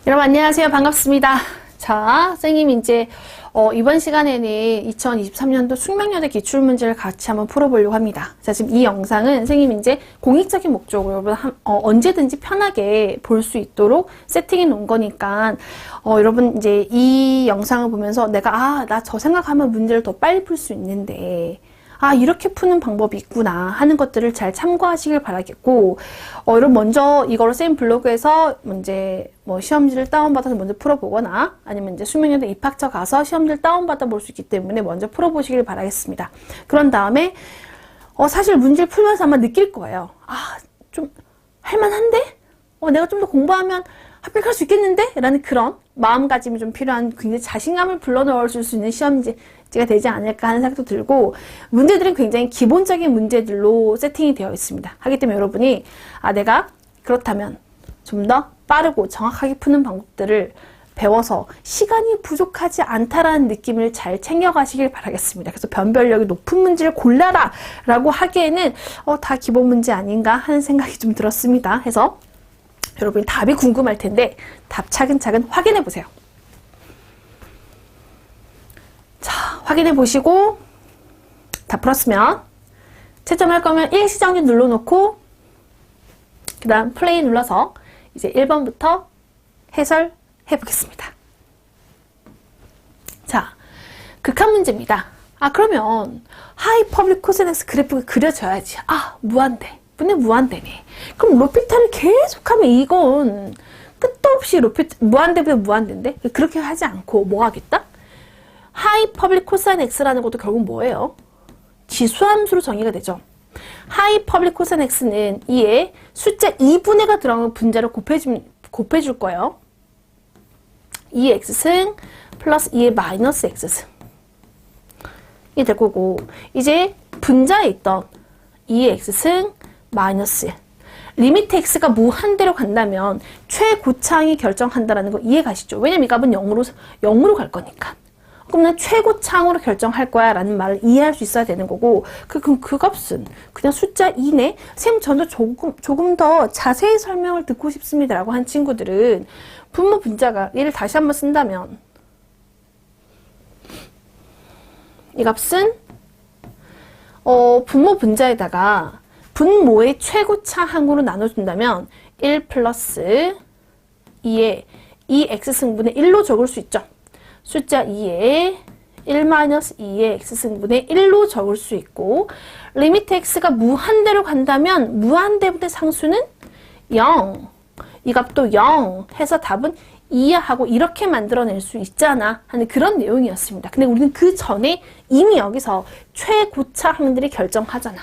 여러분 안녕하세요. 반갑습니다. 자, 선생님 이제 이번 시간에는 2023년도 숙명여대 기출문제를 같이 한번 풀어보려고 합니다. 자, 지금 이 영상은 선생님 이제 공익적인 목적으로 여러분 언제든지 편하게 볼 수 있도록 세팅해 놓은 거니까 여러분 이제 이 영상을 보면서 내가 나 저 생각하면 문제를 더 빨리 풀 수 있는데 이렇게 푸는 방법이 있구나 하는 것들을 잘 참고하시길 바라겠고, 여러분 먼저 이거를 쌤 블로그에서 문제 시험지를 다운받아서 먼저 풀어보거나 아니면 이제 숙명여대 입학처 가서 시험지를 다운받아 볼 수 있기 때문에 먼저 풀어보시길 바라겠습니다. 그런 다음에 사실 문제를 풀면서 아마 느낄 거예요. 좀 할만한데? 내가 좀 더 공부하면 합격할 수 있겠는데? 라는 그런 마음가짐이 좀 필요한 굉장히 자신감을 불러넣어줄 수 있는 시험지가 되지 않을까 하는 생각도 들고, 문제들은 굉장히 기본적인 문제들로 세팅이 되어 있습니다. 하기 때문에 여러분이 내가 그렇다면 좀 더 빠르고 정확하게 푸는 방법들을 배워서 시간이 부족하지 않다라는 느낌을 잘 챙겨가시길 바라겠습니다. 그래서 변별력이 높은 문제를 골라라 라고 하기에는 다 기본 문제 아닌가 하는 생각이 좀 들었습니다. 해서 여러분이 답이 궁금할 텐데 답 차근차근 확인해 보세요. 자, 확인해 보시고 다 풀었으면 채점할 거면 일시정지 눌러놓고 그 다음 플레이 눌러서 이제 1번부터 해설해 보겠습니다. 자, 극한 문제입니다. 그러면 하이 퍼블릭 코사인X 그래프가 그려져야지. 무한대. 분의 무한대네. 그럼 로피타를 계속하면 이건 끝도 없이 무한대보다 무한대인데? 그렇게 하지 않고 뭐 하겠다? 하이 퍼블릭 코사인 x라는 것도 결국 뭐예요? 지수함수로 정의가 되죠. 하이 퍼블릭 코사인 x는 이에 숫자 2분의가 들어가는 분자를 곱해줄 거예요. 2의 x승 플러스 2의 마이너스 x승. 이게 될 거고, 이제 분자에 있던 2의 x승 마이너스 1. 리미트 x가 무한대로 간다면 최고차항이 결정한다라는 거 이해가시죠? 왜냐면 이 값은 0으로 갈 거니까. 그럼 난 최고차항으로 결정할 거야 라는 말을 이해할 수 있어야 되는 거고, 그럼 그 값은 그냥 숫자 2네? 쌤 저는 조금 더 자세히 설명을 듣고 싶습니다 라고 한 친구들은 분모 분자가 얘를 다시 한번 쓴다면 이 값은 분모 분자에다가 분모의 최고차항으로 나눠준다면 1 플러스 2의 2x승분의 1로 적을 수 있죠. 숫자 2에 1 마이너스 2의 x승분의 1로 적을 수 있고, 리미트 x가 무한대로 간다면 무한대분의 상수는 0. 이 값도 0 해서 답은 2야 하고 이렇게 만들어낼 수 있잖아 하는 그런 내용이었습니다. 근데 우리는 그 전에 이미 여기서 최고차항들이 결정하잖아.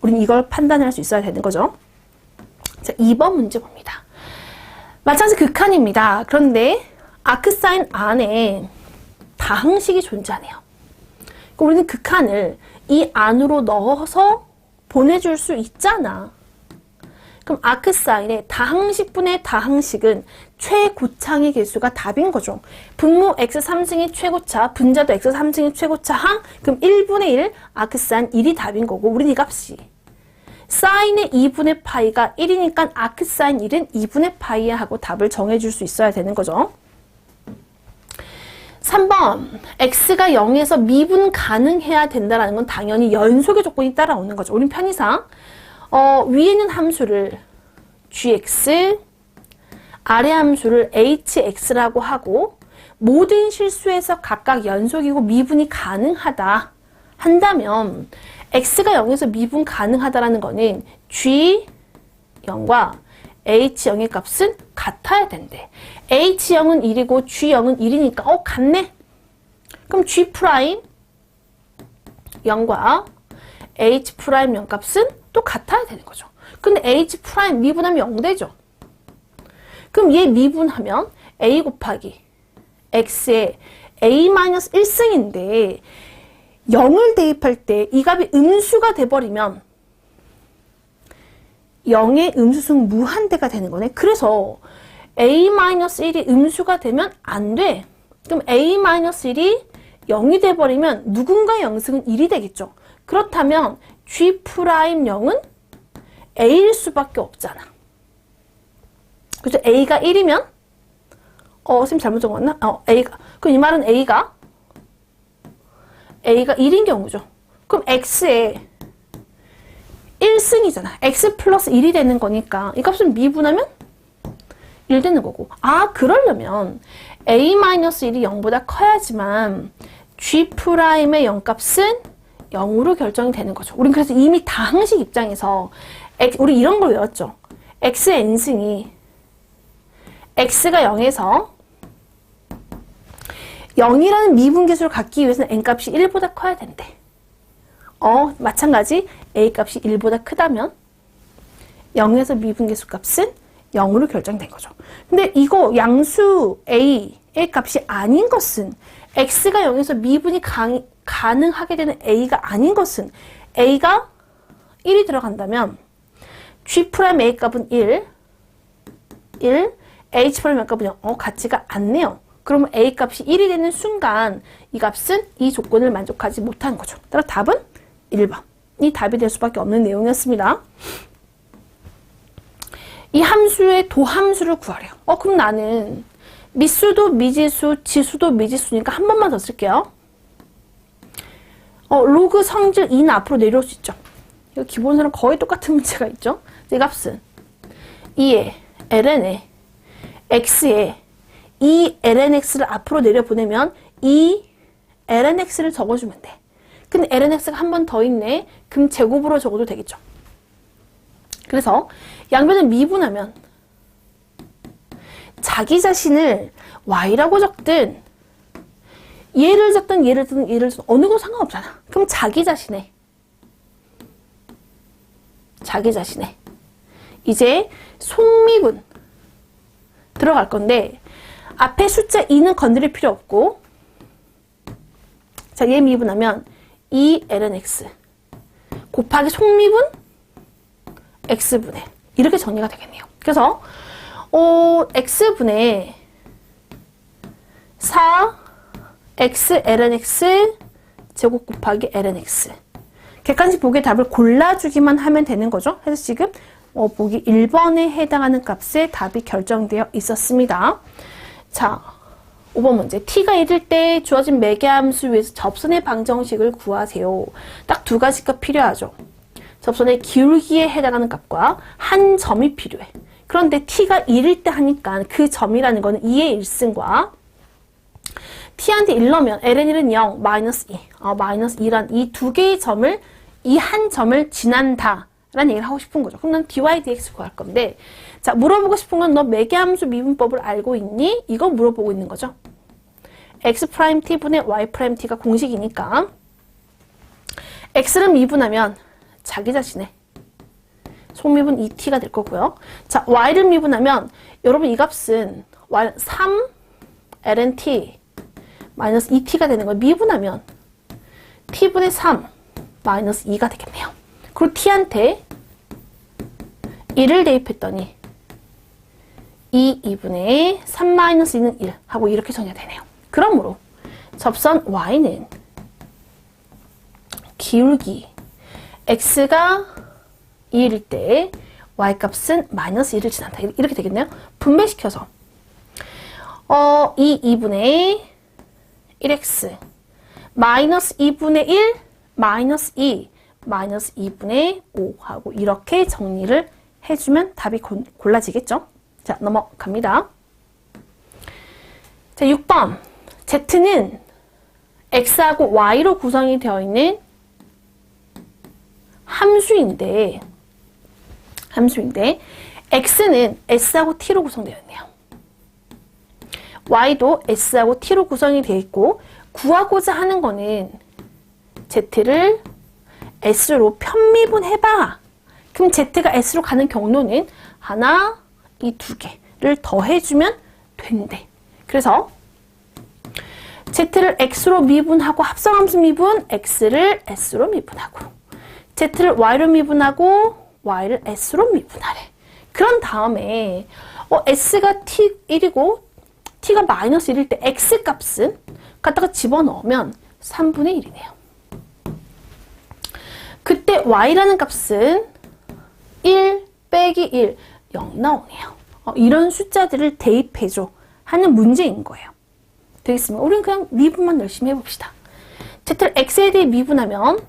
우린 이걸 판단할 수 있어야 되는 거죠. 자, 2번 문제 봅니다. 마찬가지 극한입니다. 그런데 아크사인 안에 다항식이 존재하네요. 그럼 우리는 극한을 이 안으로 넣어서 보내줄 수 있잖아. 그럼 아크사인의 다항식분의 다항식은 최고차항의 개수가 답인 거죠. 분모 x3승이 최고차, 분자도 x3승이 최고차항, 그럼 1분의 1, 아크사인 1이 답인 거고, 우린 이 값이 사인의 2분의 파이가 1이니까 아크사인 1은 2분의 파이야 하고 답을 정해줄 수 있어야 되는 거죠. 3번, x가 0에서 미분 가능해야 된다는 건 당연히 연속의 조건이 따라오는 거죠. 우린 편의상 위에 있는 함수를 gx, 아래 함수를 hx라고 하고, 모든 실수에서 각각 연속이고 미분이 가능하다 한다면 x가 0에서 미분 가능하다라는 거는 g0과 h0의 값은 같아야 된대. h0은 1이고 g0은 1이니까 같네. 그럼 g'0과 h'0 값은 또 같아야 되는 거죠. 근데 h' 미분하면 0 되죠. 그럼 얘 미분하면 a 곱하기 x의 a-1승인데 0을 대입할 때 이 값이 음수가 돼버리면 0의 음수승 무한대가 되는 거네. 그래서 a-1이 음수가 되면 안 돼. 그럼 a-1이 0이 돼버리면 누군가의 영승은 1이 되겠죠. 그렇다면 g'0은 a일 수밖에 없잖아. 그죠? a가 1이면 쌤 잘못 적었나? A가. 그럼 이 말은 A가 1인 경우죠. 그럼 X에 1승이잖아. X 플러스 1이 되는 거니까 이 값은 미분하면 1 되는 거고. 그러려면 A-1이 0보다 커야지만 G'의 0값은 0으로 결정이 되는 거죠. 우린 그래서 이미 다항식 입장에서 우리 이런 걸 외웠죠. X의 n승이 X가 0에서 0이라는 미분계수를 갖기 위해서는 n값이 1보다 커야 된대. 마찬가지 a값이 1보다 크다면 0에서 미분계수 값은 0으로 결정된 거죠. 근데 이거 양수 a의 값이 아닌 것은 x가 0에서 미분이 가능하게 되는 a가 아닌 것은 a가 1이 들어간다면 G'의 값은 1, H'의 값은 0. 같지가 않네요. 그러면 A 값이 1이 되는 순간 이 값은 이 조건을 만족하지 못하는 거죠. 따라 답은 1번이 답이 될 수밖에 없는 내용이었습니다. 이 함수의 도함수를 구하래요. 그럼 나는 미수도 미지수, 지수도 미지수니까 한 번만 더 쓸게요. 로그 성질 2는 앞으로 내려올 수 있죠. 이거 기본서랑 거의 똑같은 문제가 있죠. 이 값은 2에 ln에 x에 이 lnx를 앞으로 내려보내면 이 lnx를 적어주면 돼. 근데 lnx가 한 번 더 있네. 그럼 제곱으로 적어도 되겠죠. 그래서 양변을 미분하면 자기 자신을 y라고 적든 얘를 적든 얘를 적든 어느 건 상관없잖아. 그럼 자기 자신의 이제 속미분 들어갈 건데 앞에 숫자 2는 건드릴 필요 없고 자, 얘 미분하면 2lnx 곱하기 속미분 x분의 이렇게 정리가 되겠네요. 그래서 x분의 4x lnx 제곱 곱하기 lnx 객관식 보기의 답을 골라주기만 하면 되는 거죠. 그래서 지금 보기 1번에 해당하는 값의 답이 결정되어 있었습니다. 자, 5번 문제. t가 1일 때 주어진 매개함수 위에서 접선의 방정식을 구하세요. 딱 두 가지가 필요하죠. 접선의 기울기에 해당하는 값과 한 점이 필요해. 그런데 t가 1일 때 하니까 그 점이라는 거는 2의 1승과 t한테 1 넣으면 ln1은 0, 마이너스 2, 마이너스 2란 이 두 개의 점을 이 한 점을 지난다 라는 얘기를 하고 싶은 거죠. 그럼 난 dy dx 구할 건데 자, 물어보고 싶은 건 너 매개함수 미분법을 알고 있니? 이거 물어보고 있는 거죠. x't분의 y't가 공식이니까 x를 미분하면 자기 자신의 속미분 2t가 될 거고요. 자, y를 미분하면 여러분 이 값은 y 3 ln t 마이너스 2t가 되는 거예요. 미분하면 t분의 3 마이너스 2가 되겠네요. 그리고 t한테 1을 대입했더니 2분의 3 마이너스 2는 1 하고 이렇게 정리가 되네요. 그러므로 접선 y는 기울기 x가 2일 때 y값은 마이너스 1을 지난다. 이렇게 되겠네요. 분배시켜서 2분의 1x 마이너스 2분의 1 마이너스 2 마이너스 2분의 5 하고 이렇게 정리를 해주면 답이 골라지겠죠? 자, 넘어갑니다. 자, 6번. Z는 X하고 Y로 구성이 되어 있는 함수인데 X는 S하고 T로 구성되어 있네요. Y도 S하고 T로 구성이 되어 있고 구하고자 하는 거는 Z를 S로 편미분해봐. 그럼 Z가 S로 가는 경로는 하나, 이 두 개를 더해주면 된대. 그래서 Z를 X로 미분하고 합성함수 미분, X를 S로 미분하고 Z를 Y로 미분하고 Y를 S로 미분하래. 그런 다음에 S가 T1이고 T가 마이너스 1일 때 X 값은 갖다가 집어넣으면 3분의 1이네요. 그때 Y라는 값은 1 빼기 1, 0 나오네요. 이런 숫자들을 대입해줘 하는 문제인 거예요. 되겠습니까? 우리는 그냥 미분만 열심히 해봅시다. z를 x에 대해 미분하면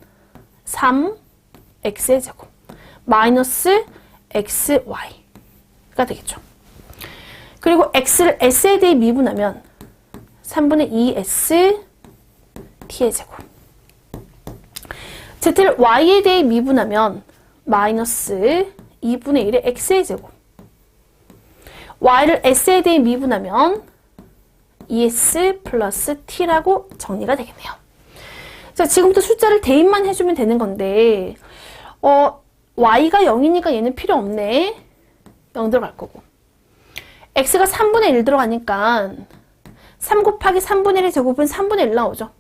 3x의 제곱 마이너스 xy가 되겠죠. 그리고 x를 s에 대해 미분하면 3분의 2s t의 제곱. z를 y에 대해 미분하면 마이너스 2분의 1의 x의 제곱. y를 s에 대해 미분하면 2s 플러스 t라고 정리가 되겠네요. 자, 지금부터 숫자를 대입만 해주면 되는 건데 y가 0이니까 얘는 필요 없네. 0 들어갈 거고. x가 3분의 1 들어가니까 3 곱하기 3분의 1의 제곱은 3분의 1 나오죠.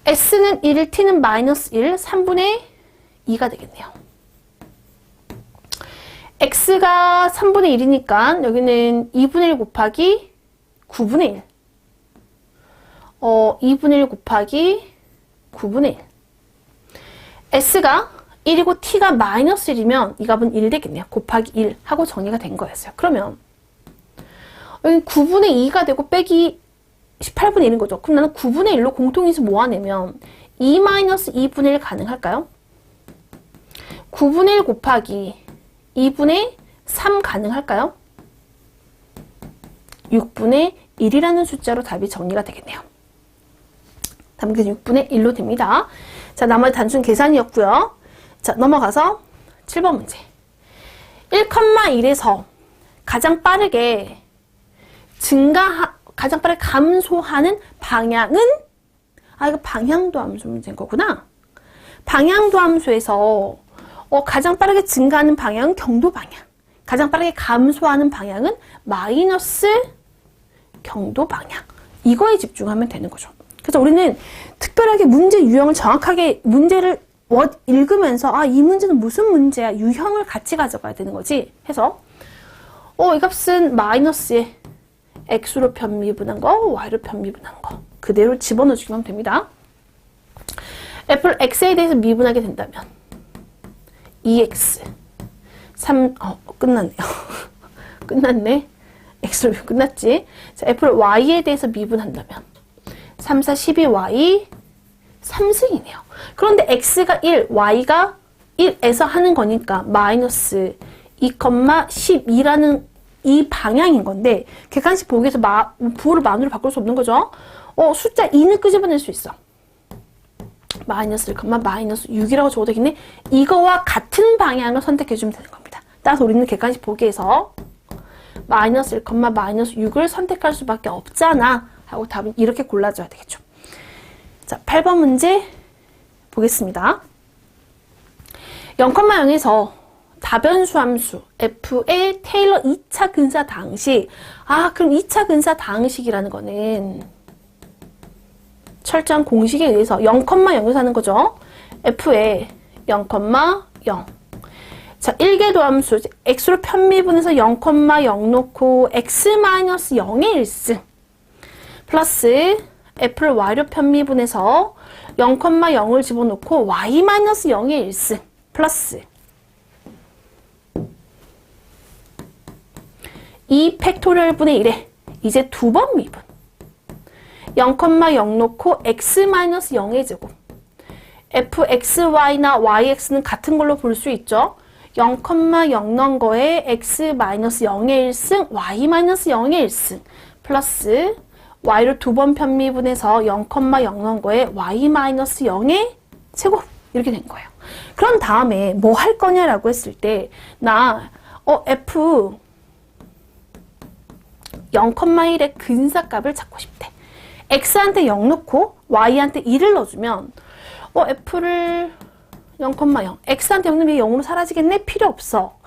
s는 1, t는 마이너스 1, 3분의 2가 되겠네요. x가 3분의 1이니까 여기는 2분의 1 곱하기 9분의 1. 2분의 1 곱하기 9분의 1. s가 1이고 t가 마이너스 1이면 이 값은 1 되겠네요. 곱하기 1 하고 정리가 된 거였어요. 그러면 여기 9분의 2가 되고 빼기 18분의 1인 거죠. 그럼 나는 9분의 1로 공통인수 모아내면 2 마이너스 2분의 1 가능할까요? 9분의 1 곱하기 2분의 3 가능할까요? 6분의 1이라는 숫자로 답이 정리가 되겠네요. 답은 6분의 1로 됩니다. 자, 나머지 단순 계산이었고요. 자, 넘어가서 7번 문제. 1,1에서 가장 빠르게 가장 빠르게 감소하는 방향은? 이거 방향도 함수 문제인 거구나. 방향도 함수에서 가장 빠르게 증가하는 방향은 경도 방향. 가장 빠르게 감소하는 방향은 마이너스 경도 방향. 이거에 집중하면 되는 거죠. 그래서 우리는 특별하게 문제 유형을 정확하게 문제를 읽으면서 이 문제는 무슨 문제야? 유형을 같이 가져가야 되는 거지. 해서 이 값은 마이너스에 x로 편미분한 거, y로 편미분한 거 그대로 집어넣어주면 됩니다. f를 x에 대해서 미분하게 된다면 2x 3 끝났네요. 끝났네. x로 끝났지. 자, f를 y에 대해서 미분한다면 3, 4, 12y 3승이네요. 그런데 x가 1, y가 1에서 하는 거니까 마이너스 2,12라는 이 방향인 건데 객관식 보기에서 부호를 만으로 바꿀 수 없는 거죠. 숫자 2는 끄집어낼 수 있어. 마이너스 1, 마이너스 6이라고 적어도 되겠네. 이거와 같은 방향을 선택해주면 되는 겁니다. 따라서 우리는 객관식 보기에서 마이너스 1, 마이너스 6을 선택할 수밖에 없잖아 하고 답은 이렇게 골라줘야 되겠죠. 자, 8번 문제 보겠습니다. 0,0에서 다변수 함수 f의 테일러 2차 근사 당식. 그럼 2차 근사 당식이라는 거는 철저한 공식에 의해서 0,0에서 하는 거죠. f의 0,0. 자, 1개 도함수 x로 편미분해서 0,0 놓고 x-0의 1승 플러스 f를 y로 편미분해서 0,0을 집어넣고 y-0의 1승 플러스 2 팩토리얼 분의 1에 이제 두 번 미분 0,0 놓고 x-0의 제곱 fxy나 yx는 같은 걸로 볼 수 있죠. 0,0 넣은 거에 x-0의 1승 y-0의 1승 플러스 y를 두 번 편미분해서 0,0 넣은 거에 y-0의 제곱 이렇게 된 거예요. 그런 다음에 뭐 할 거냐라고 했을 때 나 f 0,1의 근사값을 찾고 싶대. x한테 0 넣고 y한테 1을 넣어주면 f를 0,0 x한테 0 넣으면 0으로 사라지겠네? 필요 없어.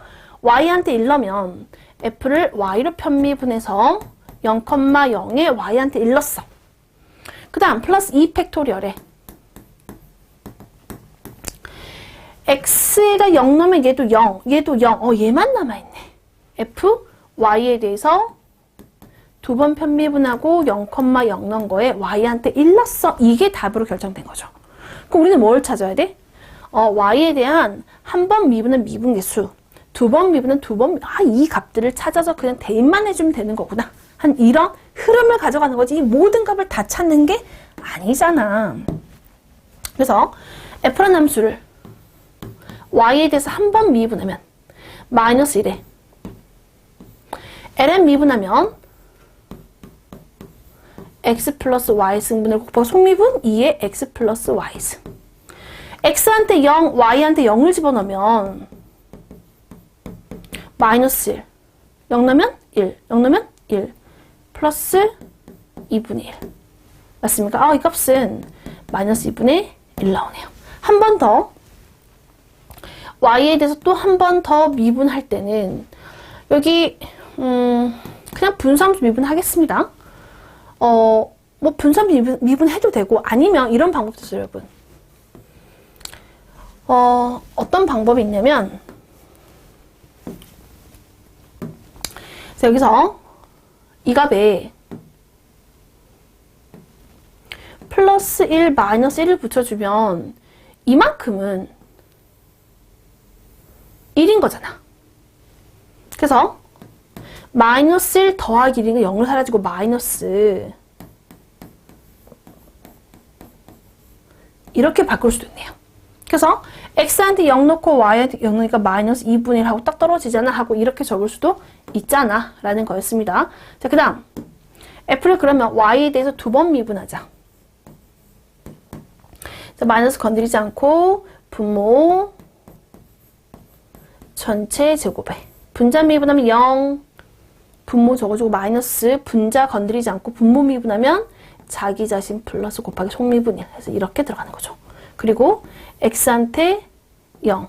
y한테 1 넣으면 f를 y로 편미분해서 0,0에 y한테 1 넣었어. 그 다음 플러스 2 팩토리얼에 x가 0 넣으면 얘도 0, 얘도 0. 얘만 남아있네. f, y에 대해서 두 번 편미분하고 0,0 넣은 거에 y한테 1 넣었어. 이게 답으로 결정된 거죠. 그럼 우리는 뭘 찾아야 돼? y에 대한 한 번 미분은 미분계수, 두 번 미분은 두 번, 이 값들을 찾아서 그냥 대입만 해주면 되는 거구나. 한 이런 흐름을 가져가는 거지. 이 모든 값을 다 찾는 게 아니잖아. 그래서 f라는 함수를 y에 대해서 한 번 미분하면 마이너스 1에 ln 미분하면 x 플러스 y 승분을 곱하고 속미분 2에 x 플러스 y 승. x한테 0, y한테 0을 집어넣으면 마이너스 1. 0 넣으면 1. 0 넣으면 1. 플러스 2분의 1. 맞습니까? 이 값은 마이너스 2분의 1 나오네요. 한 번 더. y에 대해서 또 한 번 더 미분할 때는 여기 그냥 분수함수 미분하겠습니다. 뭐 분수함수 미분해도 되고 아니면 이런 방법도 있어요, 여러분. 어떤 방법이 있냐면 여기서 이 값에 플러스 1, 마이너스 1을 붙여주면 이만큼은 1인 거잖아. 그래서 마이너스 1 더하기 1은 0을 사라지고 마이너스 이렇게 바꿀 수도 있네요. 그래서 x한테 0 넣고 y한테 0 넣으니까 마이너스 2분의 1 하고 딱 떨어지잖아 하고 이렇게 적을 수도 있잖아 라는 거였습니다. 자, 그 다음 f를 그러면 y에 대해서 두 번 미분하자. 자, 마이너스 건드리지 않고 분모 전체 제곱에 분자 미분하면 0 분모 적어주고 마이너스 분자 건드리지 않고 분모 미분하면 자기 자신 플러스 곱하기 속미분 1 해서 이렇게 들어가는 거죠. 그리고 x한테 0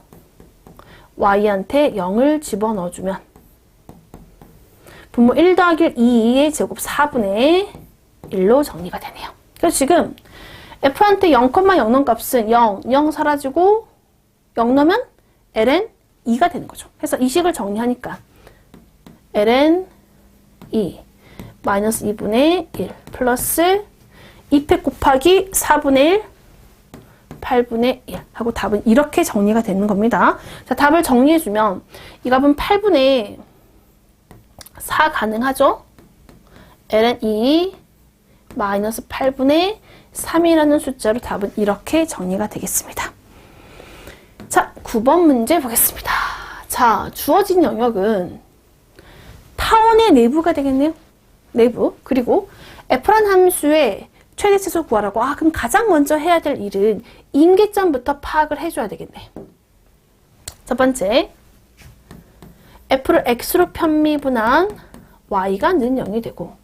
y한테 0을 집어넣어주면 분모 1 더하기 1 2의 제곱 4분의 1로 정리가 되네요. 그래서 지금 f한테 0,0 넣은 값은 0, 0 사라지고 0 넣으면 ln 2가 되는 거죠. 그래서 이 식을 정리하니까 ln 2 마이너스 2분의 1 플러스 2팩 곱하기 4분의 1 8분의 1 하고 답은 이렇게 정리가 되는 겁니다. 자, 답을 정리해주면 이 값은 8분의 4 가능하죠? ln 2 마이너스 8분의 3이라는 숫자로 답은 이렇게 정리가 되겠습니다. 자, 9번 문제 보겠습니다. 자, 주어진 영역은 타원의 내부가 되겠네요. 내부. 그리고 f란 함수의 최대치수 구하라고. 그럼 가장 먼저 해야 될 일은 임계점부터 파악을 해줘야 되겠네. 첫 번째, f를 x로 편미분한 y가 는 0이 되고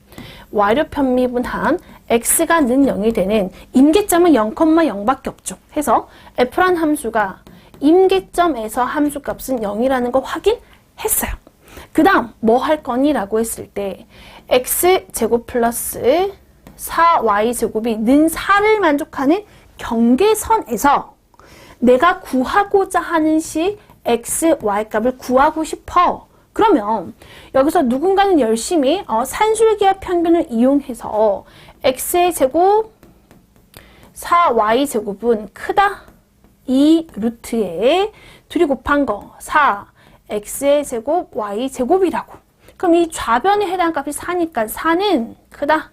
y로 편미분한 x가 는 0이 되는 임계점은 0,0밖에 없죠. 해서 f란 함수가 임계점에서 함수값은 0이라는 거 확인했어요. 그 다음 뭐 할 거니? 라고 했을 때 x제곱 플러스 4y제곱이 는 4를 만족하는 경계선에서 내가 구하고자 하는 식 x, y 값을 구하고 싶어. 그러면 여기서 누군가는 열심히 산술기하 평균을 이용해서 x의 제곱 4y제곱은 크다 2 루트에 둘이 곱한 거 4x의 제곱 y제곱이라고. 그럼 이 좌변에 해당 값이 4니까 4는 크다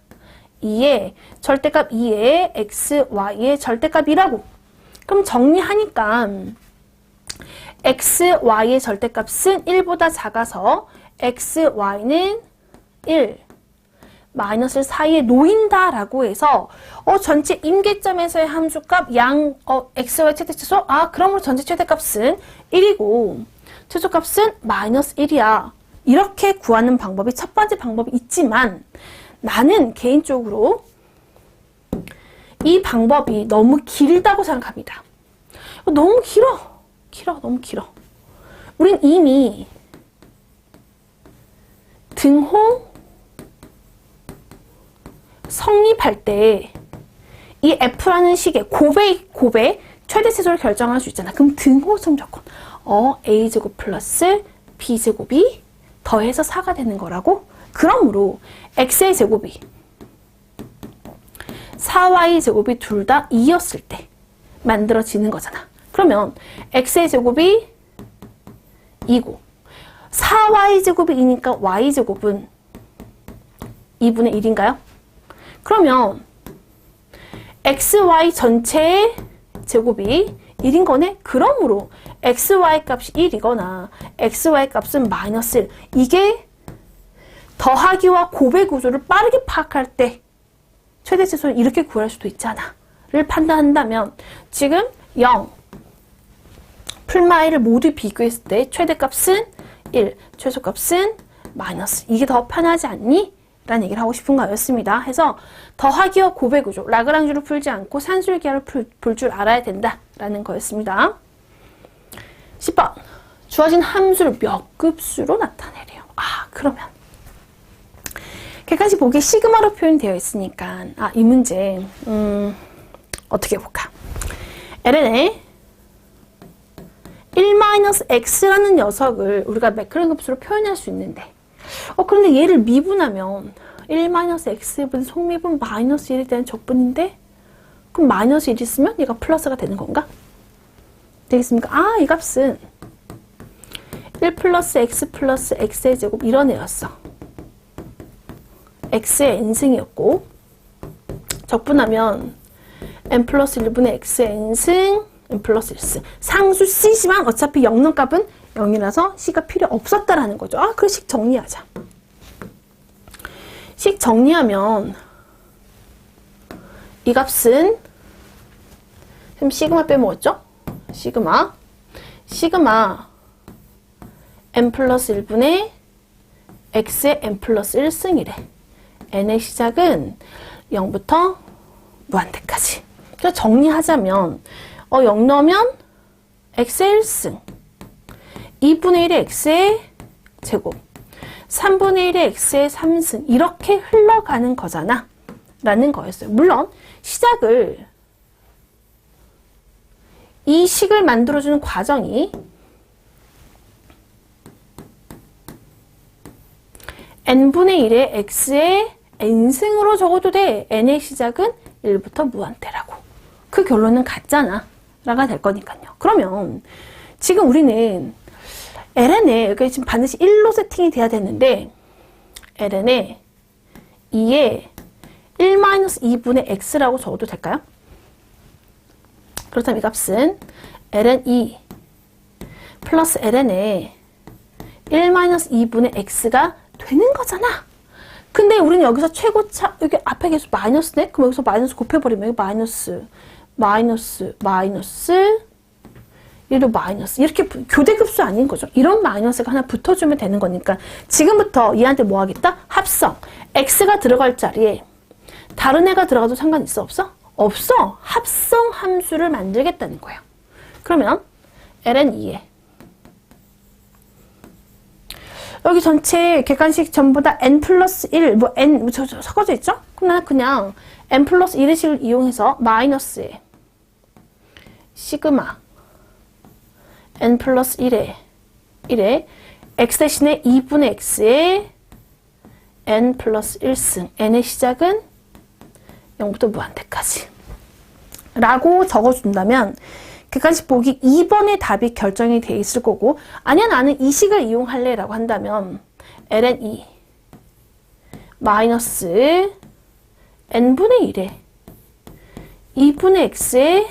2의 절대값 2의 x, y의 절대값이라고. 그럼 정리하니까 x, y의 절대값은 1보다 작아서 x, y는 1, 마이너스 사이에 놓인다 라고 해서 전체 임계점에서의 함수값 x, y 최대치수 그러므로 전체 최대값은 1이고 최소값은 마이너스 1이야. 이렇게 구하는 방법이 첫 번째 방법이 있지만 나는 개인적으로 이 방법이 너무 길다고 생각합니다. 너무 길어. 너무 길어. 우린 이미 등호 성립할 때 이 f라는 식의 곱의 최대치수를 결정할 수 있잖아. 그럼 등호성 조건 a제곱 플러스 b제곱이 더해서 4가 되는 거라고? 그러므로 x의 제곱이 4y 제곱이 둘 다 2였을 때 만들어지는 거잖아. 그러면 x의 제곱이 2고 4y제곱이 2니까 y제곱은 2분의 1인가요? 그러면 xy 전체의 제곱이 1인 거네? 그러므로 xy 값이 1이거나 xy 값은 마이너스 1. 이게 더하기와 곱의 구조를 빠르게 파악할 때 최대치수는 이렇게 구할 수도 있잖아 를 판단한다면 지금 0, 풀마이를 모두 비교했을 때 최대값은 1, 최소값은 마이너스. 이게 더 편하지 않니? 라는 얘기를 하고 싶은 거였습니다. 해서 더하기와 곱의 구조, 라그랑주를 풀지 않고 산술기하를 풀 줄 알아야 된다 라는 거였습니다. 10번 주어진 함수를 몇 급수로 나타내래요. 그러면 객관식 보기에 시그마로 표현되어 있으니까 이 문제 어떻게 해볼까? ln에 1-x라는 녀석을 우리가 매크론 급수로 표현할 수 있는데 그런데 얘를 미분하면 1-x분의 속미분 마이너스 1에 대한 적분인데 그럼 마이너스 1이 있으면 얘가 플러스가 되는 건가? 되겠습니까? 이 값은 1 플러스 x 플러스 x의 제곱 이런 애였어. x의 n승이었고 적분하면 n 플러스 1분의 x의 n승 n 플러스 1승. 상수 c지만 어차피 영능값은 0이라서 c가 필요 없었다라는 거죠. 그래 식 정리하자. 식 정리하면 이 값은 지금 시그마 빼먹었죠? 시그마 n 플러스 1분의 x의 n 플러스 1승이래. n의 시작은 0부터 무한대까지. 그래서 정리하자면 0 넣으면 x의 1승 2분의 1의 x의 제곱 3분의 1의 x의 3승 이렇게 흘러가는 거잖아 라는 거였어요. 물론 시작을 이 식을 만들어주는 과정이 n분의 1의 x의 n승으로 적어도 돼. n의 시작은 1부터 무한대라고. 그 결론은 같잖아 라가 될 거니까요. 그러면 지금 우리는 ln에 여기 지금 반드시 1로 세팅이 돼야 되는데 ln에 2에 1-2분의 x라고 적어도 될까요? 그렇다면 이 값은 ln 2 플러스 ln에 1-2분의 x가 되는 거잖아. 근데 우리는 여기서 최고차 여기 앞에 계속 마이너스네? 그럼 여기서 마이너스 곱해버리면 여기 마이너스 얘도 마이너스 이렇게 교대급수 아닌 거죠. 이런 마이너스가 하나 붙어주면 되는 거니까 지금부터 얘한테 뭐 하겠다? 합성. x가 들어갈 자리에 다른 애가 들어가도 상관 있어? 없어? 없어. 합성 함수를 만들겠다는 거예요. 그러면 ln 2에 여기 전체 객관식 전부 다 n 플러스 1 n 섞어져 있죠? 그럼 나는 그냥 n 플러스 1의 식을 이용해서 마이너스에 시그마 n 플러스 1에 x 대신에 2분의 x의 n 플러스 1승 n의 시작은 0부터 무한대까지 라고 적어준다면 객관식 보기 2번의 답이 결정이 돼 있을 거고 아니야 나는 이 식을 이용할래 라고 한다면 ln 2 마이너스 n분의 1에 2분의 x의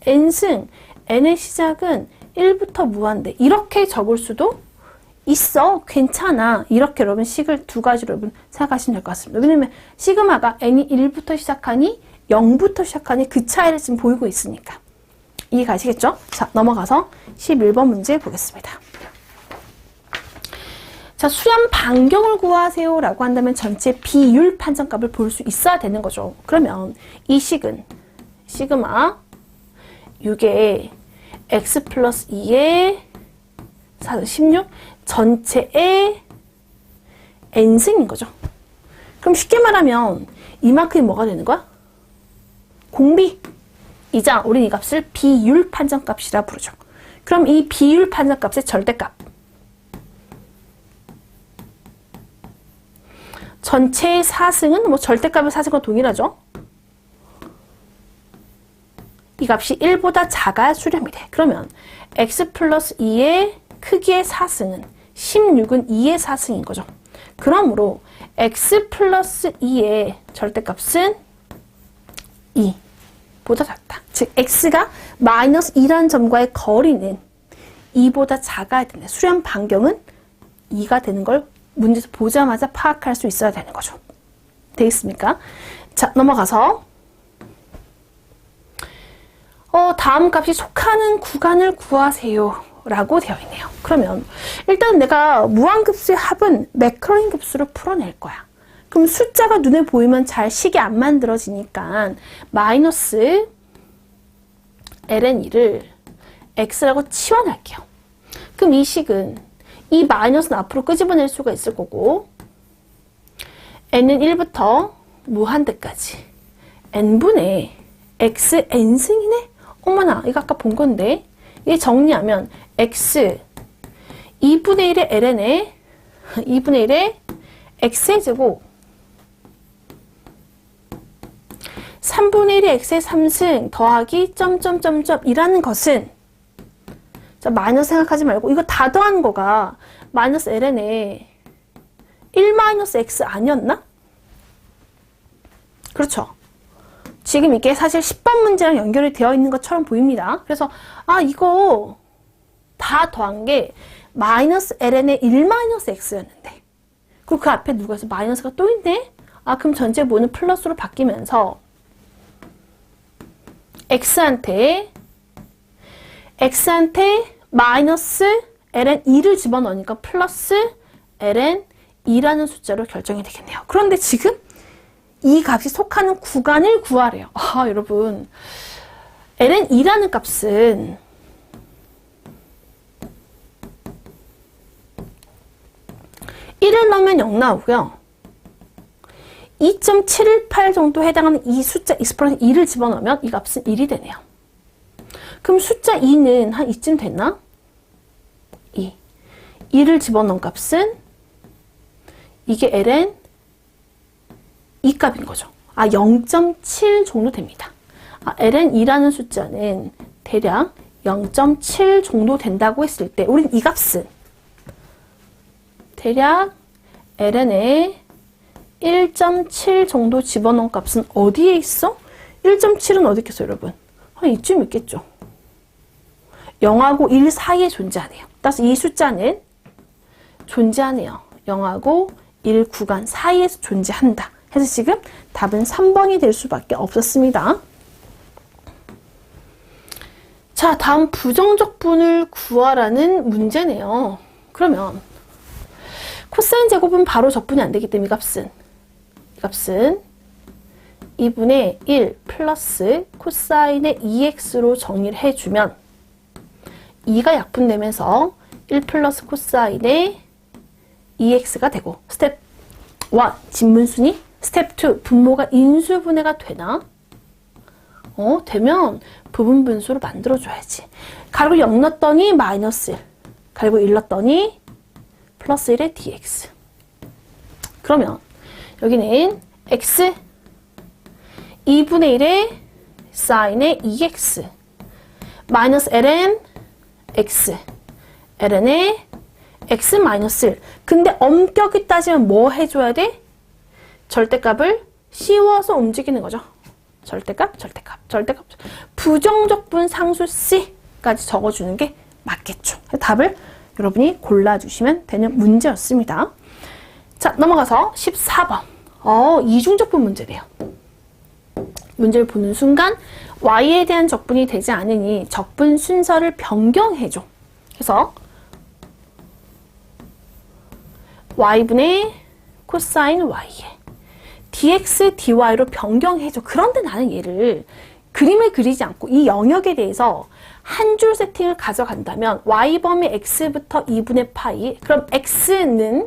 n승 n의 시작은 1부터 무한대 이렇게 적을 수도 있어. 괜찮아. 이렇게 여러분 식을 두 가지로 여러분 생각하시면 될 것 같습니다. 왜냐면 시그마가 n이 1부터 시작하니 0부터 시작하니 그 차이를 지금 보이고 있으니까. 이해가시겠죠? 자, 넘어가서 11번 문제 보겠습니다. 자, 수렴 반경을 구하세요 라고 한다면 전체 비율 판정값을 볼 수 있어야 되는 거죠. 그러면 이 식은 시그마 6에 x 플러스 2에 16 전체의 n승인 거죠. 그럼 쉽게 말하면 이만큼이 뭐가 되는 거야? 공비이자 우린 이 값을 비율 판정값이라 부르죠. 그럼 이 비율 판정값의 절대값 전체의 4승은 뭐 절대값의 4승과 동일하죠. 이 값이 1보다 작아야 수렴이 돼. 그러면 x 플러스 2의 크기의 4승은 16은 2의 4승인 거죠. 그러므로 x 플러스 2의 절대값은 2보다 작다. 즉 x가 마이너스 2라는 점과의 거리는 2보다 작아야 된다. 수렴 반경은 2가 되는 걸 문제에서 보자마자 파악할 수 있어야 되는 거죠. 되겠습니까? 자, 넘어가서 다음 값이 속하는 구간을 구하세요 라고 되어 있네요. 그러면 일단 내가 무한급수의 합은 매크로인 급수로 풀어낼 거야. 그럼 숫자가 눈에 보이면 잘 식이 안 만들어지니까 마이너스 ln2를 x라고 치환할게요. 그럼 이 식은 이 마이너스는 앞으로 끄집어낼 수가 있을 거고 n은 1부터 무한대까지 n분의 x n승이네? 어머나, 이거 아까 본 건데 이게 정리하면 x 2분의 1의 ln에 2분의 1의 x의 제곱 3분의 1의 x의 3승 더하기 점점점점이라는 것은 자, 마이너스 생각하지 말고 이거 다 더한 거가 마이너스 ln에 1 마이너스 x 아니었나? 그렇죠. 지금 이게 사실 10번 문제랑 연결이 되어 있는 것처럼 보입니다. 그래서 이거 다 더한 게 마이너스 ln의 1 마이너스 x였는데 그리고 그 앞에 누가 있어? 마이너스가 또 있네? 그럼 전체 모는 플러스로 바뀌면서 x한테 마이너스 ln 2를 집어넣으니까 플러스 ln 2라는 숫자로 결정이 되겠네요. 그런데 지금 이 값이 속하는 구간을 구하래요. 여러분, ln 2라는 값은 (1을) 넣으면 0 나오고요. 2.718 정도 해당하는 이 숫자 익스프레션 2를 집어넣으면 이 값은 1이 되네요. 그럼 숫자 2는 한 이쯤 됐나? 2를 집어넣은 값은 이게 ln 2값인 거죠. 0.7 정도 됩니다. ln 2라는 숫자는 대략 0.7 정도 된다고 했을 때 우린 이 값은 대략 ln에 1.7 정도 집어넣은 값은 어디에 있어? 1.7은 어디 있겠어요, 여러분? 이쯤 있겠죠. 0하고 1 사이에 존재하네요. 따라서 이 숫자는 존재하네요. 0하고 1 구간 사이에서 존재한다. 해서 지금 답은 3번이 될 수밖에 없었습니다. 자, 다음 부정적분을 구하라는 문제네요. 그러면 코사인 제곱은 바로 적분이 안 되기 때문에 이 값은 2분의 1 플러스 코사인의 2x로 정리를 해주면 2가 약분되면서 1 플러스 코사인의 2x가 되고 스텝 1 진분순이 스텝 2 분모가 인수분해가 되나? 되면 부분분수로 만들어줘야지. 가로 0 넣었더니 마이너스 1 가로 1 넣었더니 플러스 1의 dx. 그러면 여기는 x 2분의 1의 사인의 2x 마이너스 ln x ln의 x 마이너스 1. 근데 엄격히 따지면 뭐 해줘야 돼? 절대값을 씌워서 움직이는 거죠. 절대값. 부정적분 상수 C까지 적어주는 게 맞겠죠. 답을 여러분이 골라주시면 되는 문제였습니다. 자, 넘어가서 14번. 이중적분 문제네요. 문제를 보는 순간 y에 대한 적분이 되지 않으니 적분 순서를 변경해줘. 그래서 y분의 코사인 y에 dx, dy로 변경해줘. 그런데 나는 얘를 그림을 그리지 않고 이 영역에 대해서 한 줄 세팅을 가져간다면 y범위 x부터 2분의 파이 그럼 x는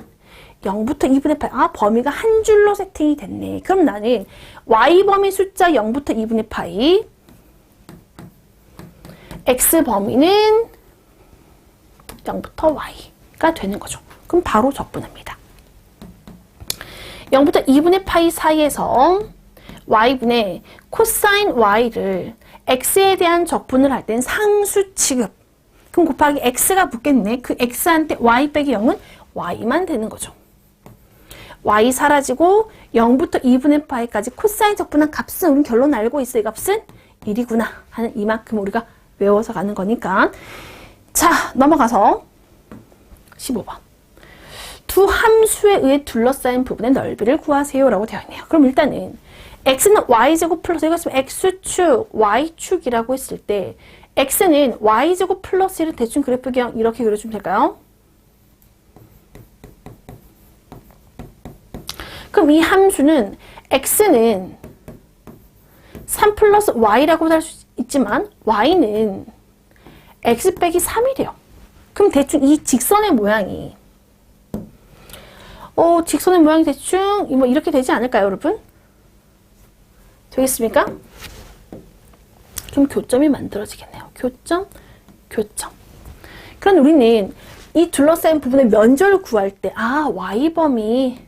0부터 2분의 파이 범위가 한 줄로 세팅이 됐네. 그럼 나는 y범위 숫자 0부터 2분의 파이 x범위는 0부터 y가 되는 거죠. 그럼 바로 적분합니다. 0부터 2분의 파이 사이에서 y분의 코사인 y를 x에 대한 적분을 할 땐 상수 취급, 그럼 곱하기 x가 붙겠네. 그 x한테 y 빼기 0은 y만 되는 거죠. y 사라지고 0부터 2분의 파이까지 코사인 적분한 값은 우리 결론 알고 있어. 이 값은 1이구나 하는 이만큼 우리가 외워서 가는 거니까. 자, 넘어가서 15번. 두 함수에 의해 둘러싸인 부분의 넓이를 구하세요 라고 되어 있네요. 그럼 일단은 x는 y제곱 플러스, 이거 있으면 x축, y축이라고 했을 때 x는 y제곱 플러스 1을 대충 그래프 그냥 이렇게 그려주면 될까요? 그럼 이 함수는 x는 3 플러스 y라고 할 수 있지만 y는 x 빼기 3이래요. 그럼 대충 이 직선의 모양이 직선의 모양이 대충 뭐 이렇게 되지 않을까요, 여러분? 되겠습니까? 그럼 교점이 만들어지겠네요. 교점. 그럼 우리는 이 둘러싸인 부분의 면적을 구할 때 y범위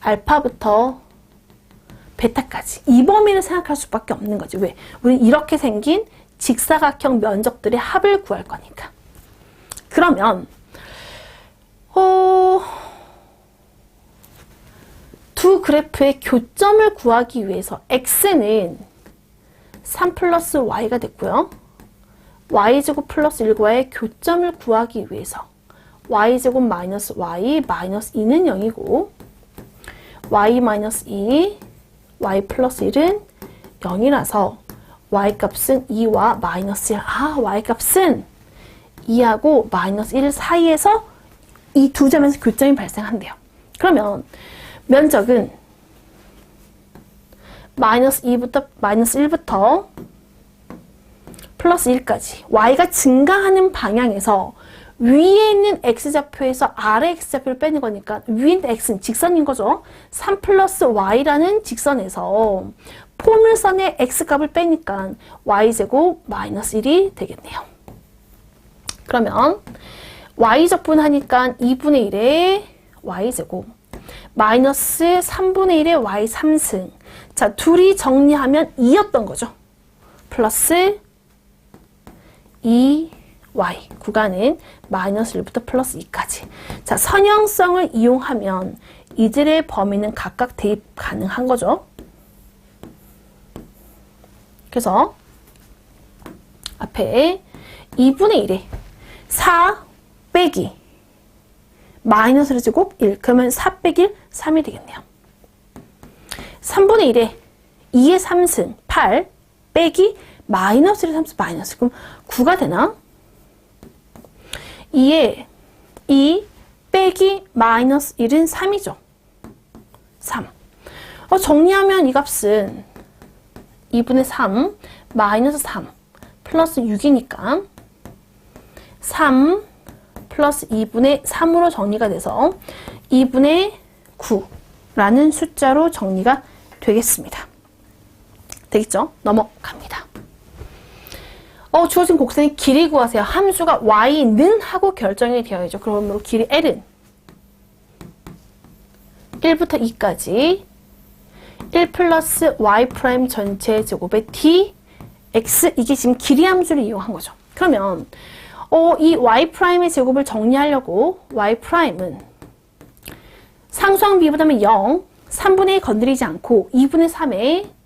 알파부터 베타까지 이 범위를 생각할 수밖에 없는 거지. 왜? 우리는 이렇게 생긴 직사각형 면적들의 합을 구할 거니까. 그러면 두 그래프의 교점을 구하기 위해서 x는 3 플러스 y가 됐고요. y제곱 플러스 1과의 교점을 구하기 위해서 y제곱 마이너스 y 마이너스 2는 0이고 y 마이너스 2, y 플러스 1은 0이라서 y 값은 2와 마이너스 1. y 값은 2하고 마이너스 1 사이에서 이 두 점에서 교점이 발생한대요. 그러면 면적은 마이너스 1부터 플러스 1까지 y가 증가하는 방향에서 위에 있는 x좌표에서 아래 x좌표를 빼는 거니까 위에 있는 x는 직선인 거죠. 3 플러스 y라는 직선에서 포물선의 x값을 빼니까 y제곱 마이너스 1이 되겠네요. 그러면 y적분하니까 2분의 1의 y제곱 마이너스 3분의 1의 y 3승. 자, 둘이 정리하면 2였던 거죠. 플러스 2y. 구간은 마이너스 1부터 플러스 2까지. 자, 선형성을 이용하면 이들의 범위는 각각 대입 가능한 거죠. 그래서 앞에 2분의 1에 4 빼기 마이너스 1 제곱 1. 그러면 4 빼기 1, 3이 되겠네요. 3분의 1에 2의 3승 8 빼기 마이너스 1의 3승 마이너스. 그럼 9가 되나? 2에 2 빼기 마이너스 1은 3이죠. 3. 정리하면 이 값은 2분의 3 마이너스 3 플러스 6이니까 3 플러스 2분의 3으로 정리가 돼서 2분의 9라는 숫자로 정리가 되겠습니다. 되겠죠? 넘어갑니다. 주어진 곡선의 길이 구하세요. 함수가 y는 하고 결정이 되어 있죠. 그러므로 길이 l은 1부터 2까지 1 플러스 y 프라임 전체 제곱의 dx, 이게 지금 길이 함수를 이용한 거죠. 그러면 이 y 프라임의 제곱을 정리하려고 y 프라임은 상수항 b보다는 0, 3분의 1 건드리지 않고 2분의 3에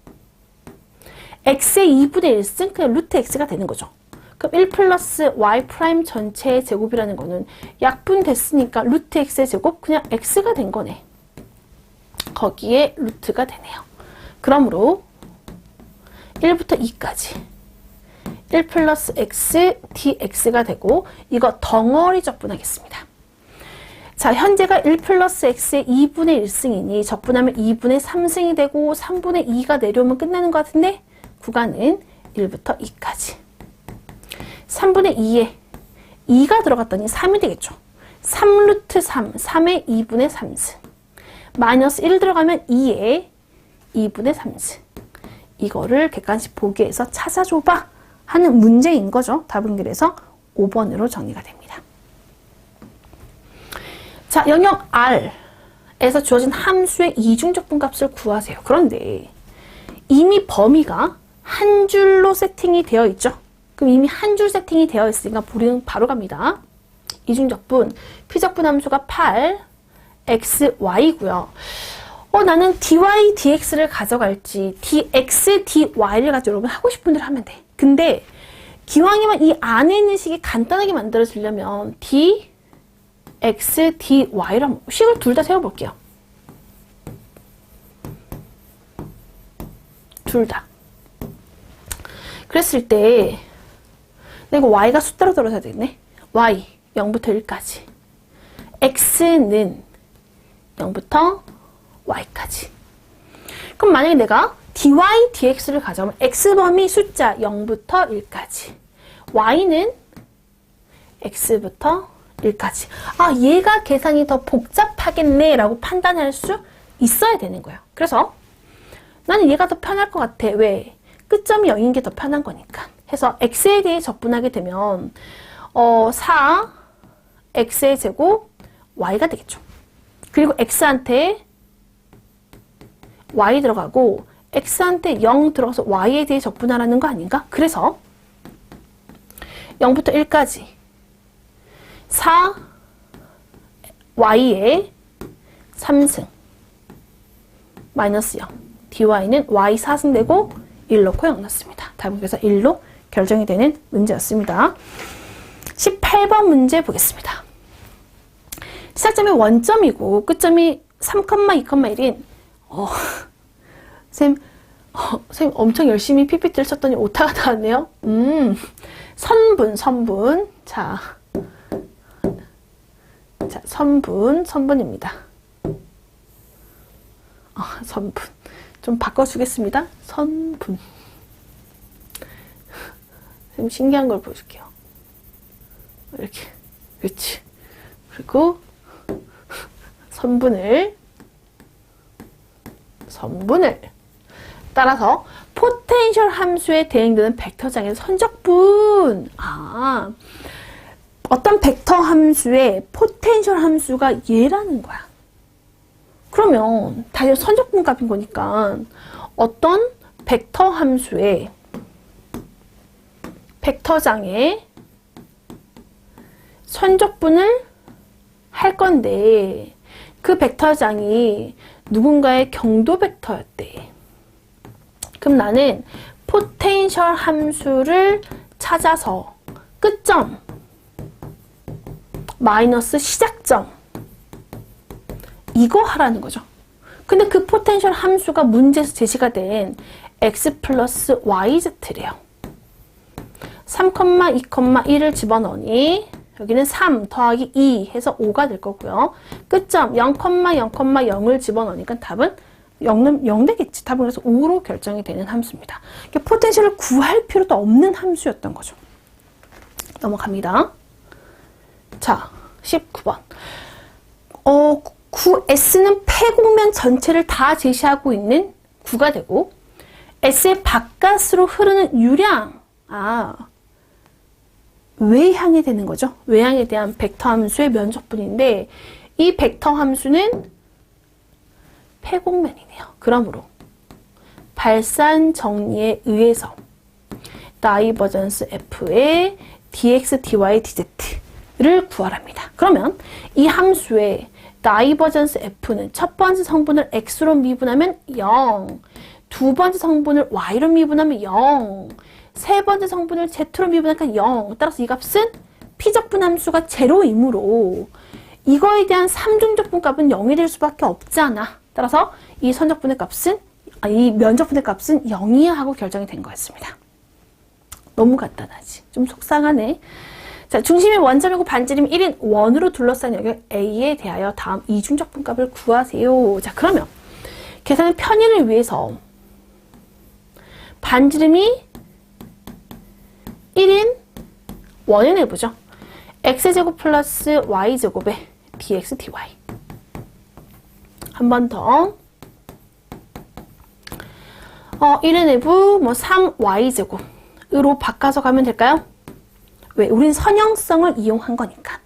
x의 2분의 1승 그냥 루트 x가 되는 거죠. 그럼 1 플러스 y 프라임 전체의 제곱이라는 거는 약분됐으니까 루트 x의 제곱 그냥 x가 된 거네. 거기에 루트가 되네요. 그러므로 1부터 2까지 1 플러스 x dx가 되고 이거 덩어리 적분하겠습니다. 자, 현재가 1 플러스 x의 2분의 1승이니 적분하면 2분의 3승이 되고 3분의 2가 내려오면 끝나는 것 같은데 구간은 1부터 2까지 3분의 2에 2가 들어갔더니 3이 되겠죠. 3루트 3, 3의 2분의 3승 마이너스 1 들어가면 2의 2분의 3승. 이거를 객관식 보기에서 찾아줘봐 하는 문제인 거죠. 답은 그래서 5번으로 정리가 됩니다. 자, 영역 R에서 주어진 함수의 이중적분값을 구하세요. 그런데 이미 범위가 한 줄로 세팅이 되어 있죠. 그럼 이미 한 줄 세팅이 되어 있으니까 우리는 바로 갑니다. 이중적분, 피적분 함수가 8, x, y고요. 나는 dy, dx를 가져갈지 dx, dy를 가지고 여러분 하고 싶은 대로 하면 돼. 근데 기왕이면 이 안에 있는 식이 간단하게 만들어지려면 dx, dy를 식을 둘 다 세워볼게요. 둘 다. 그랬을 때 이거 y가 숫자로 들어서야 되겠네. y 0부터 1까지, x는 0부터 y까지. 그럼 만약에 내가 dy, dx를 가져오면 x범위 숫자 0부터 1까지, y는 x부터 1까지. 아, 얘가 계산이 더 복잡하겠네 라고 판단할 수 있어야 되는 거예요. 그래서 나는 얘가 더 편할 것 같아. 왜? 끝점이 0인 게 더 편한 거니까. 해서 x에 대해 적분하게 되면 4, x의 제곱, y가 되겠죠. 그리고 x한테 y 들어가고 x한테 0 들어가서 y에 대해 적분하라는 거 아닌가? 그래서 0부터 1까지 4 y의 3승 마이너스 0 dy는 y 4승 되고 1 넣고 0 넣습니다. 답은 그래서 1로 결정이 되는 문제였습니다. 18번 문제 보겠습니다. 시작점이 원점이고 끝점이 3, 2, 1인 쌤 엄청 열심히 PPT를 썼더니 오타가 나왔네요. 선분. 자, 선분입니다. 선분. 좀 바꿔주겠습니다. 선분. 쌤 신기한 걸 보여줄게요. 이렇게. 그렇지. 그리고 선분을 따라서 포텐셜 함수에 대응되는 벡터장에서 선적분. 어떤 벡터 함수의 포텐셜 함수가 얘라는 거야. 그러면 당연히 선적분 값인 거니까 어떤 벡터 함수의 벡터장에 선적분을 할 건데 그 벡터장이 누군가의 경도 벡터였대. 그럼 나는 포텐셜 함수를 찾아서 끝점 마이너스 시작점 이거 하라는 거죠. 근데 그 포텐셜 함수가 문제에서 제시가 된 x 플러스 yz래요. 3, 2, 1을 집어넣으니 여기는 3 더하기 2 해서 5가 될 거고요. 끝점 0, 0,0을 집어넣으니까 답은 0 되겠지. 답은 그래서 5로 결정이 되는 함수입니다. 포텐셜을 구할 필요도 없는 함수였던 거죠. 넘어갑니다. 자, 19번. S는 폐곡면 전체를 다 제시하고 있는 구가 되고 S의 바깥으로 흐르는 유량, 외향이 되는 거죠. 외향에 대한 벡터 함수의 면적분인데 이 벡터 함수는 폐곡면이네요. 그러므로 발산 정리에 의해서 다이버전스 F의 dx, dy, dz를 구하랍니다. 그러면 이 함수의 다이버전스 F는 첫 번째 성분을 x로 미분하면 0, 두 번째 성분을 y로 미분하면 0, 세 번째 성분을 z로 미분하니까 0. 따라서 이 값은 피적분 함수가 제로이므로 이거에 대한 삼중적분 값은 0이 될 수밖에 없잖아. 따라서 이 선적분의 값은, 이 면적분의 값은 0이야 하고 결정이 된 거였습니다. 너무 간단하지. 좀 속상하네. 자, 중심이 원점이고 반지름이 1인 원으로 둘러싼 영역 A에 대하여 다음 이중적분 값을 구하세요. 자, 그러면 계산의 편의를 위해서 반지름이 1인 원을 내보죠. x제곱 플러스 y제곱에 dx, dy. 한 번 더. 1의 내부 3y제곱으로 바꿔서 가면 될까요? 왜? 우린 선형성을 이용한 거니까.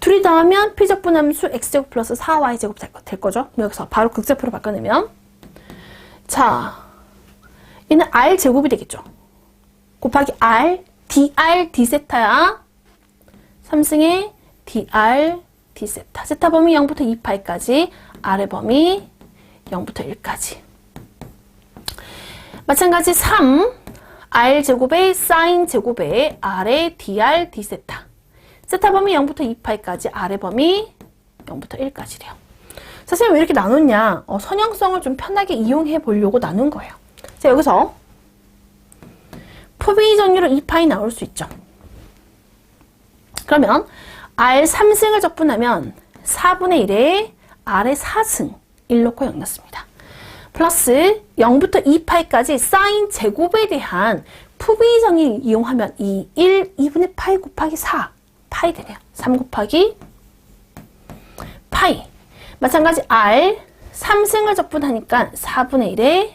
둘이 더하면 피적분 함수 x제곱 플러스 4y제곱 될 거죠. 여기서 바로 극제표로 바꿔내면 자, 얘는 r제곱이 되겠죠. 곱하기 r dr d세타야. 3승의 dr d세타. 세타 범위 0부터 2파이까지, 아래 범위 0부터 1까지. 마찬가지 3, r 제곱의 사인 제곱의 아래 dr d세타. 세타 범위 0부터 2파이까지, 아래 범위 0부터 1까지래요. 선생님 왜 이렇게 나눴냐? 선형성을 좀 편하게 이용해 보려고 나눈 거예요. 자, 여기서 포비정리로 2파이 나올 수 있죠. 그러면 r 3승을 적분하면 4분의 1에 r의 4승 1 넣고 0 넣습니다. 플러스 0부터 2파이까지 사인 제곱에 대한 푸비정의 이용하면 2, 2분의 파이 곱하기 4 파이 되네요. 3 곱하기 파이. 마찬가지 r 3승을 적분하니까 4분의 1에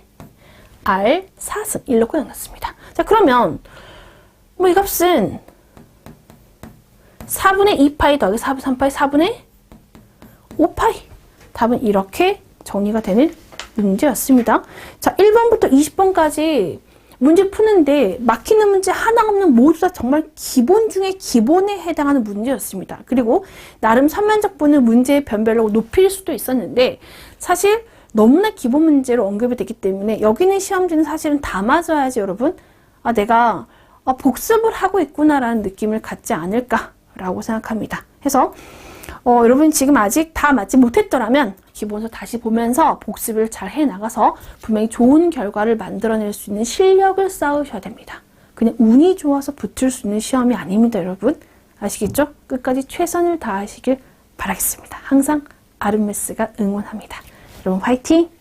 r 4승 1 넣고 0 넣습니다. 자, 그러면 이 값은 4분의 2파이 더하기 4분의 3파이 4분의 5파이. 답은 이렇게 정리가 되는 문제였습니다. 자, 1번부터 20번까지 문제 푸는데 막히는 문제 하나 없는 모두 다 정말 기본 중에 기본에 해당하는 문제였습니다. 그리고 나름 선면적분을 문제의 변별로 높일 수도 있었는데 사실 너무나 기본 문제로 언급이 되기 때문에 여기는 시험지는 사실은 다 맞아야지 여러분 내가 복습을 하고 있구나라는 느낌을 갖지 않을까라고 생각합니다. 해서 여러분 지금 아직 다 맞지 못했더라면 기본서 다시 보면서 복습을 잘 해나가서 분명히 좋은 결과를 만들어낼 수 있는 실력을 쌓으셔야 됩니다. 그냥 운이 좋아서 붙을 수 있는 시험이 아닙니다, 여러분. 아시겠죠? 끝까지 최선을 다하시길 바라겠습니다. 항상 아름메스가 응원합니다. 여러분 화이팅!